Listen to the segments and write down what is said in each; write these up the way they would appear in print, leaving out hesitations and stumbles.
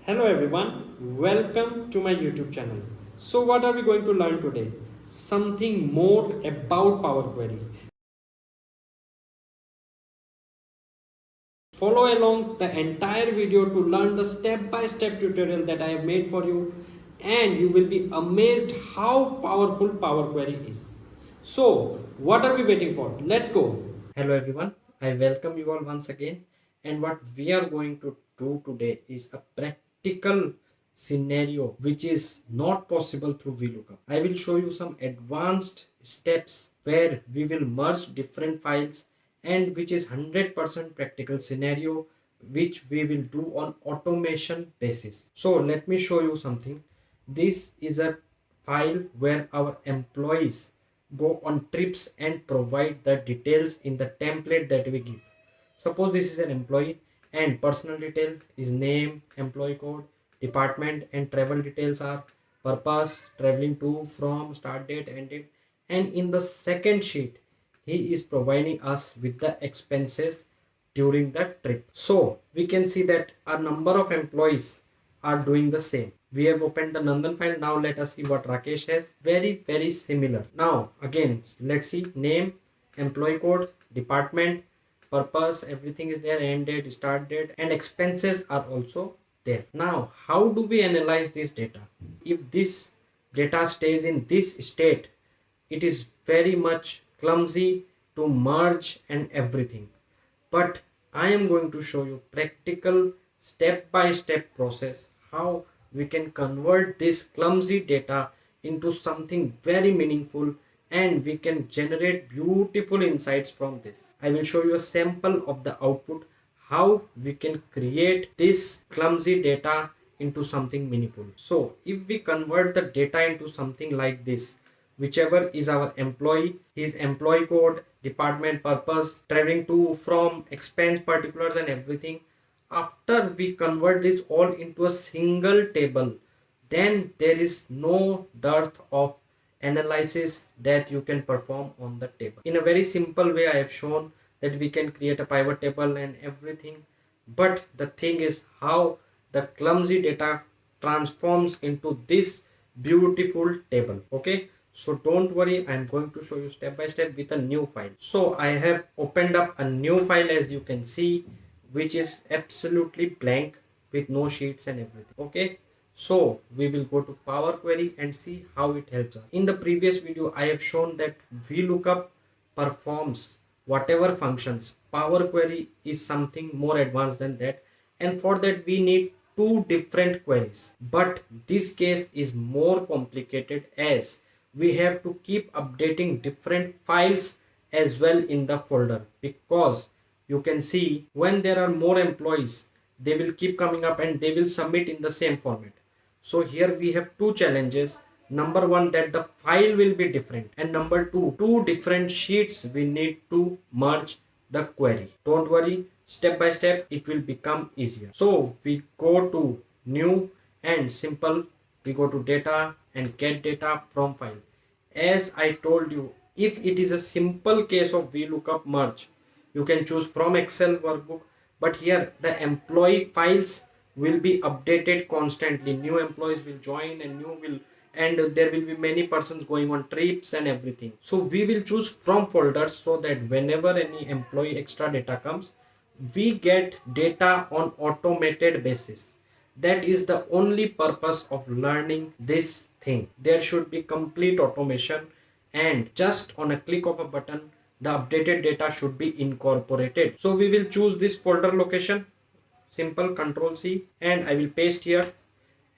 Hello everyone, welcome to my YouTube channel. So what are we going to learn today? Something more about Power Query. Follow along the entire video to learn the step-by-step tutorial that I have made for you, and you will be amazed how powerful Power Query is. So what are we waiting for? Let's go. Hello everyone, I welcome you all once again, and what we are going to do today is a practical scenario which is not possible through VLOOKUP. I will show you some advanced steps where we will merge different files, and which is 100% practical scenario which we will do on automation basis. So let me show you something. This is a file where our employees go on trips and provide the details in the template that we give. Suppose this is an employee and personal detail is name, employee code, department, and travel details are purpose, traveling to, from, start date, end date. And in the second sheet he is providing us with the expenses during the trip. So we can see that a number of employees are doing the same. We have opened the Nandan file. Now let us see what Rakesh has. Very similar. Now again let's see name, employee code, department, purpose, everything is there, end date, start date, and expenses are also there. Now how do we analyze this data? If this data stays in this state, it is very much clumsy to merge and everything, but I am going to show you practical step-by-step process how we can convert this clumsy data into something very meaningful, and we can generate beautiful insights from this. I will show you a sample of the output, how we can create this clumsy data into something meaningful. So if we convert the data into something like this, whichever is our employee, his employee code, department, purpose, traveling to, from, expense particulars, and everything. After we convert this all into a single table, then there is no dearth of analysis that you can perform on the table. In a very simple way, I have shown that we can create a pivot table and everything, but the thing is how the clumsy data transforms into this beautiful table. Okay, so don't worry, I'm going to show you step by step with a new file. So I have opened up a new file, as you can see, which is absolutely blank with no sheets and everything. Okay, so we will go to Power Query and see how it helps us. In the previous video I have shown that VLOOKUP performs whatever functions. Power Query is something more advanced than that, and for that we need two different queries. But this case is more complicated, as we have to keep updating different files as well in the folder, because you can see when there are more employees, they will keep coming up and they will submit in the same format. So here we have two challenges. Number one, that the file will be different, and number two different sheets we need to merge the query. Don't worry, step by step it will become easier. So we go to new and simple, we go to data and get data from file. As I told you, if it is a simple case of VLOOKUP merge, you can choose from Excel workbook, but here the employee files will be updated constantly. New employees will join and there will be many persons going on trips and everything. So we will choose from folders, so that whenever any employee extra data comes, we get data on automated basis. That is the only purpose of learning this thing. There should be complete automation, and just on a click of a button the updated data should be incorporated. So we will choose this folder location, simple, Control C, and I will paste here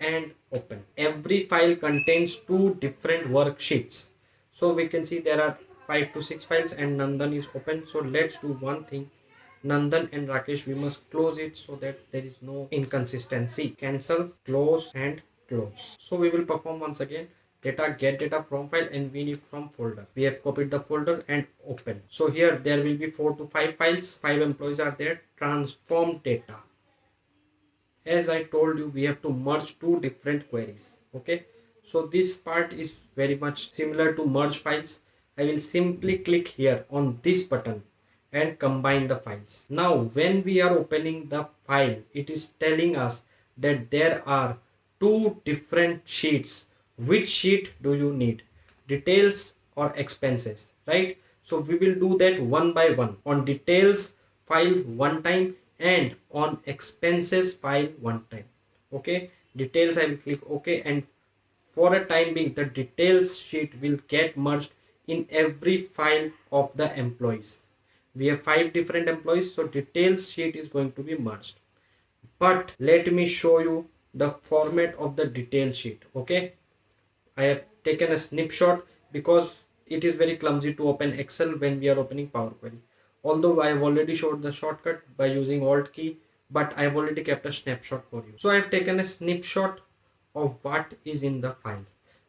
and open. Every file contains two different worksheets, so we can see there are 5 to 6 files, and Nandan is open. So let's do one thing. Nandan and Rakesh, we must close it so that there is no inconsistency. Cancel, close, and close. So we will perform once again. Data, get data from file, and we need from folder. We have copied the folder and open. So here there will be 4 to 5 files, 5 employees are there. Transform data. As I told you, we have to merge two different queries. Okay, so this part is very much similar to merge files. I will simply click here on this button and combine the files. Now when we are opening the file, it is telling us that there are two different sheets. Which sheet do you need, details or expenses, right? So we will do that one by one. On details file one time and on expenses file one time. Okay, details I will click OK, and for a time being the details sheet will get merged in every file of the employees. We have 5 different employees, so details sheet is going to be merged. But let me show you the format of the detail sheet. Okay, I have taken a snapshot because it is very clumsy to open Excel when we are opening Power Query. Although I have already showed the shortcut by using Alt key, but I have already kept a snapshot for you. So I have taken a snapshot of what is in the file.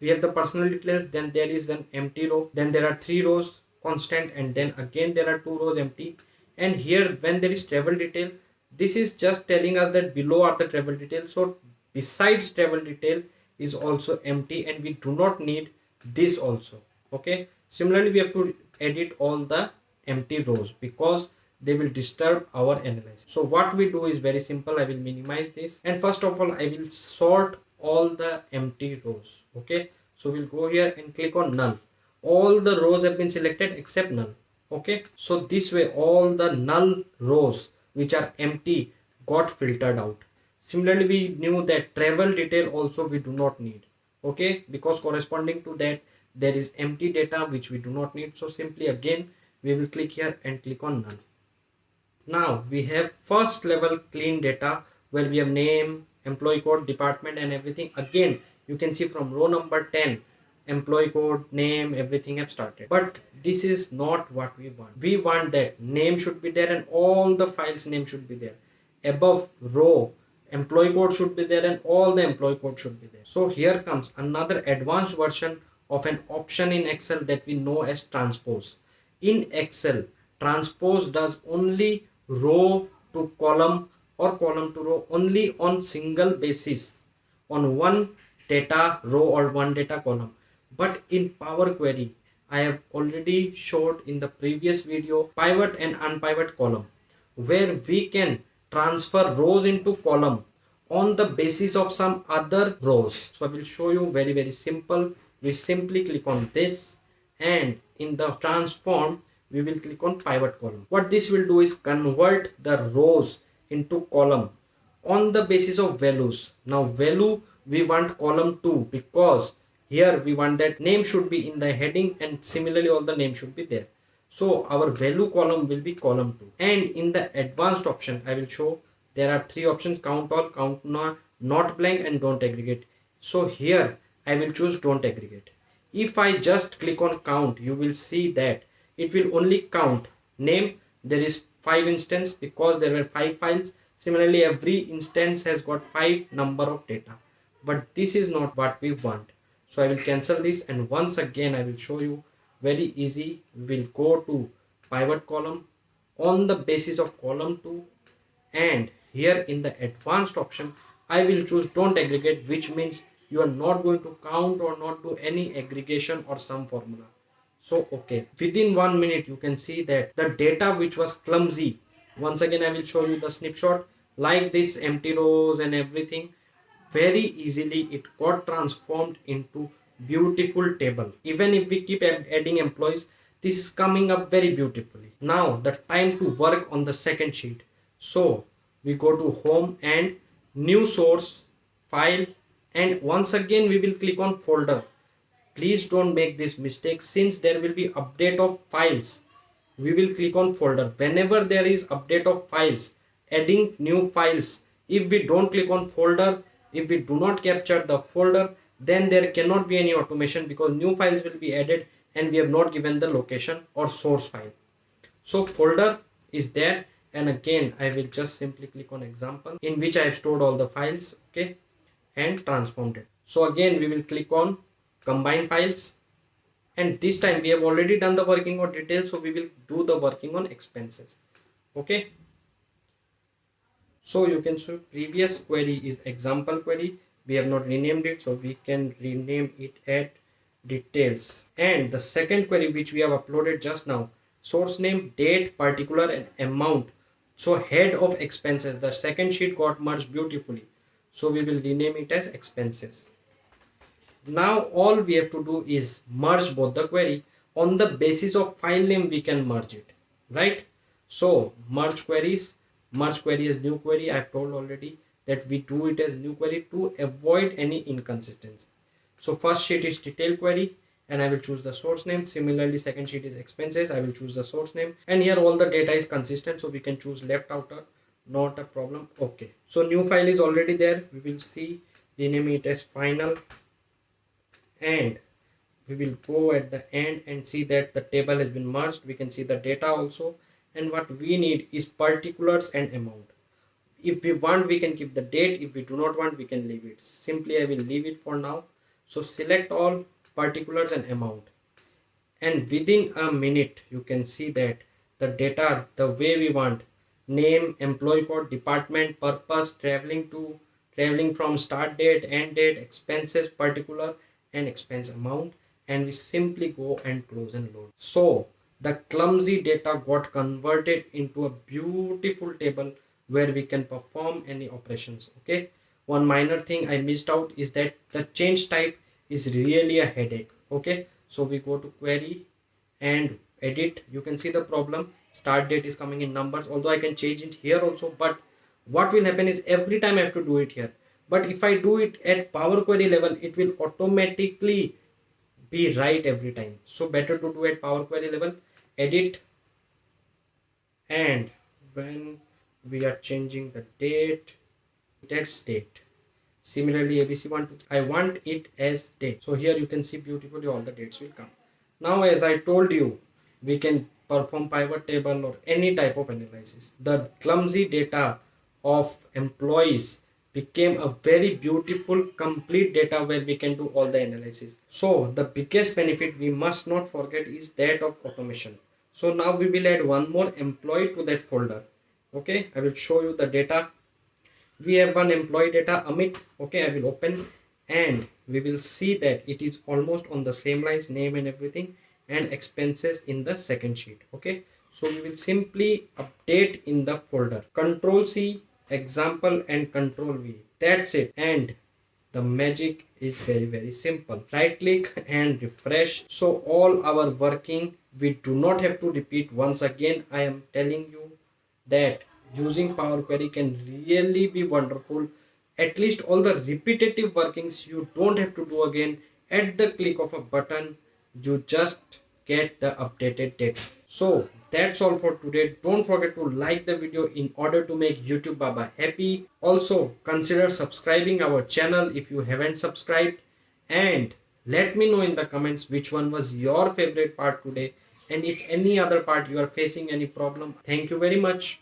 We have the personal details, then there is an empty row, then there are 3 rows constant, and then again there are 2 rows empty. And here when there is travel detail, this is just telling us that below are the travel details. So besides travel detail is also empty, and we do not need this also. Okay, similarly we have to edit all the empty rows because they will disturb our analysis. So what we do is very simple. I will minimize this, and first of all I will sort all the empty rows. Okay, so we'll go here and click on null. All the rows have been selected except null. Okay, so this way all the null rows which are empty got filtered out. Similarly we knew that travel detail also we do not need. Okay, because corresponding to that there is empty data which we do not need. So simply again we will click here and click on null. Now we have first level clean data where we have name, employee code, department and everything. Again you can see from row number 10 employee code, name, everything have started. But this is not what we want. We want that name should be there and all the files name should be there. Above row employee code should be there and all the employee code should be there. So here comes another advanced version of an option in Excel that we know as transpose. In Excel, transpose does only row to column or column to row only on single basis, on one data row or one data column. But in Power Query, I have already showed in the previous video pivot and unpivot column, where we can transfer rows into column on the basis of some other rows. So I will show you very simple. We simply click on this, and in the transform we will click on pivot column. What this will do is convert the rows into column on the basis of values. Now value we want column 2 because here we want that name should be in the heading and similarly all the name should be there. So our value column will be column 2. And in the advanced option I will show there are 3 options: count all, count not blank and don't aggregate. So here I will choose don't aggregate. If I just click on count, you will see that it will only count name. There is 5 instance because there were 5 files. Similarly every instance has got 5 number of data, but this is not what we want. So I will cancel this, and once again I will show you very easy. We will go to pivot column on the basis of column 2, and here in the advanced option I will choose don't aggregate, which means you are not going to count or not do any aggregation or some formula. So okay, within 1 minute you can see that the data which was clumsy, once again I will show you the snapshot, like this empty rows and everything, very easily it got transformed into beautiful table. Even if we keep adding employees, this is coming up very beautifully. Now the time to work on the second sheet. So we go to home and new source, file, and once again we will click on folder. Please don't make this mistake. Since there will be update of files, we will click on folder. Whenever there is update of files, adding new files, if we don't click on folder, if we do not capture the folder, then there cannot be any automation because new files will be added and we have not given the location or source file. So folder is there, and again I will just simply click on example in which I have stored all the files. Okay, and transformed it. So again we will click on combine files, and this time we have already done the working on details, so we will do the working on expenses. Okay, so you can see previous query is example query. We have not renamed it, so we can rename it at details. And the second query which we have uploaded just now, source name, date, particular and amount. So head of expenses, the second sheet got merged beautifully. So we will rename it as expenses. Now all we have to do is merge both the query. On the basis of file name we can merge it, right? So merge queries, merge query as new query. I've told already that we do it as new query to avoid any inconsistency. So first sheet is detail query and I will choose the source name. Similarly, second sheet is expenses. I will choose the source name, and here all the data is consistent, so we can choose left outer, not a problem. Okay, so new file is already there. We will see, rename it as final, and we will go at the end and see that the table has been merged. We can see the data also, and what we need is particulars and amount. If we want, we can keep the date. If we do not want, we can leave it. Simply I will leave it for now. So select all, particulars and amount, and within a minute you can see that the data the way we want: name, employee code, department, purpose, traveling from, start date, end date, expenses, particular and expense amount, and we simply go and close and load. So the clumsy data got converted into a beautiful table where we can perform any operations. Okay, one minor thing I missed out is that the change type is really a headache. Okay, so we go to query and edit. You can see the problem: start date is coming in numbers, although I can change it here also, but what will happen is every time I have to do it here. But if I do it at Power Query level, it will automatically be right every time. So better to do at Power Query level. Edit, and when we are changing the date, that's date. Similarly, ABC1, I want it as date. So here you can see beautifully all the dates will come. Now, as I told you, we can perform pivot table or any type of analysis. The clumsy data of employees became a very beautiful complete data where we can do all the analysis. So the biggest benefit we must not forget is that of automation. So now we will add one more employee to that folder. Okay, I will show you the data. We have one employee data, Amit. Okay, I will open and we will see that it is almost on the same lines, name and everything, and expenses in the second sheet. Okay, so we will simply update in the folder. Control C, example, and Control V. That's it, and the magic is very simple. Right click and refresh. So all our working, we do not have to repeat once again. I am telling you that using Power Query can really be wonderful. At least all the repetitive workings you don't have to do again. At the click of a button, you just get the updated data. So that's all for today. Don't forget to like the video in order to make YouTube Baba happy. Also consider subscribing our channel if you haven't subscribed, and let me know in the comments which one was your favorite part today, and if any other part you are facing any problem. Thank you very much.